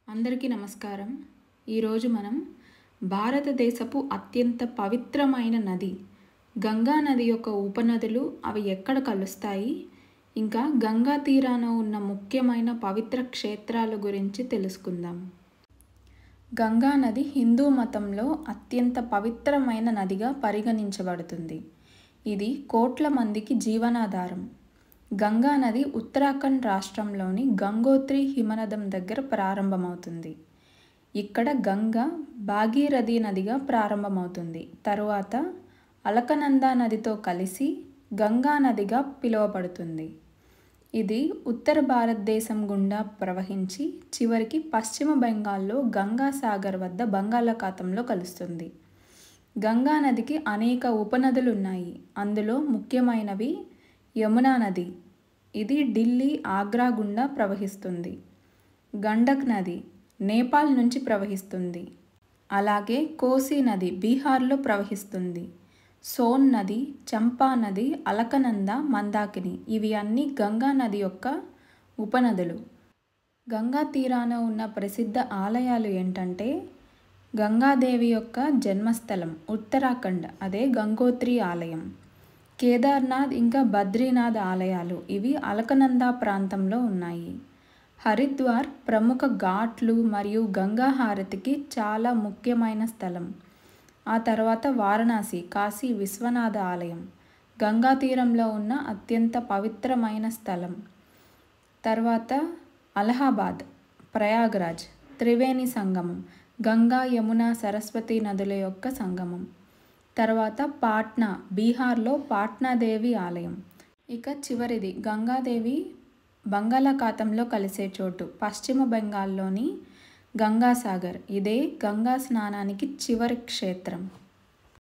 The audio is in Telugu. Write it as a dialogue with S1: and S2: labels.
S1: అందరికీ నమస్కారం. ఈరోజు మనం భారతదేశపు అత్యంత పవిత్రమైన నది గంగా నది యొక్క ఉపనదులు అవి ఎక్కడ కలుస్తాయి, ఇంకా గంగా తీరాన ఉన్న ముఖ్యమైన పవిత్ర క్షేత్రాల గురించి తెలుసుకుందాం. గంగా నది హిందూ మతంలో అత్యంత పవిత్రమైన నదిగా పరిగణించబడుతుంది. ఇది కోట్ల మందికి జీవనాధారం. గంగా నది ఉత్తరాఖండ్ రాష్ట్రంలోని గంగోత్రి హిమనదం దగ్గర ప్రారంభమవుతుంది. ఇక్కడ గంగా భాగీరథి నదిగా ప్రారంభమవుతుంది. తరువాత అలకనందా నదితో కలిసి గంగా నదిగా పిలువబడుతుంది. ఇది ఉత్తర భారతదేశం గుండా ప్రవహించి చివరికి పశ్చిమ బెంగాల్లో గంగా సాగర్ వద్ద బంగాళాఖాతంలో కలుస్తుంది. గంగా నదికి అనేక ఉపనదులు ఉన్నాయి. అందులో ముఖ్యమైనవి యమునా నది, ఇది ఢిల్లీ, ఆగ్రా గుండా ప్రవహిస్తుంది. గండక్ నది నేపాల్ నుంచి ప్రవహిస్తుంది. అలాగే కోసి నది బీహార్లో ప్రవహిస్తుంది. సోన్ నది, చంపా నది, అలకనంద, మందాకిని ఇవి అన్నీ గంగా నది యొక్క ఉపనదులు. గంగా తీరాన ఉన్న ప్రసిద్ధ ఆలయాలు ఏంటంటే గంగాదేవి యొక్క జన్మస్థలం ఉత్తరాఖండ్, అదే గంగోత్రి ఆలయం, కేదార్నాథ్ ఇంకా బద్రీనాథ్ ఆలయాలు ఇవి అలకనందా ప్రాంతంలో ఉన్నాయి. హరిద్వార్ ప్రముఖ ఘాట్లు మరియు గంగా హారతికి చాలా ముఖ్యమైన స్థలం. ఆ తర్వాత వారణాసి, కాశీ విశ్వనాథ ఆలయం గంగా తీరంలో ఉన్న అత్యంత పవిత్రమైన స్థలం. తర్వాత అలహాబాద్, ప్రయాగరాజ్, త్రివేణి సంగమం, గంగా యమున సరస్వతి నదుల యొక్క సంగమం. తర్వాత పాట్నా, బీహార్లో పాట్నాదేవి ఆలయం. ఇక చివరిది గంగాదేవి బంగాళాఖాతంలో కలిసే చోటు పశ్చిమ బెంగాల్లోని గంగాసాగర్. ఇదే గంగా స్నానానికి చివరి క్షేత్రం.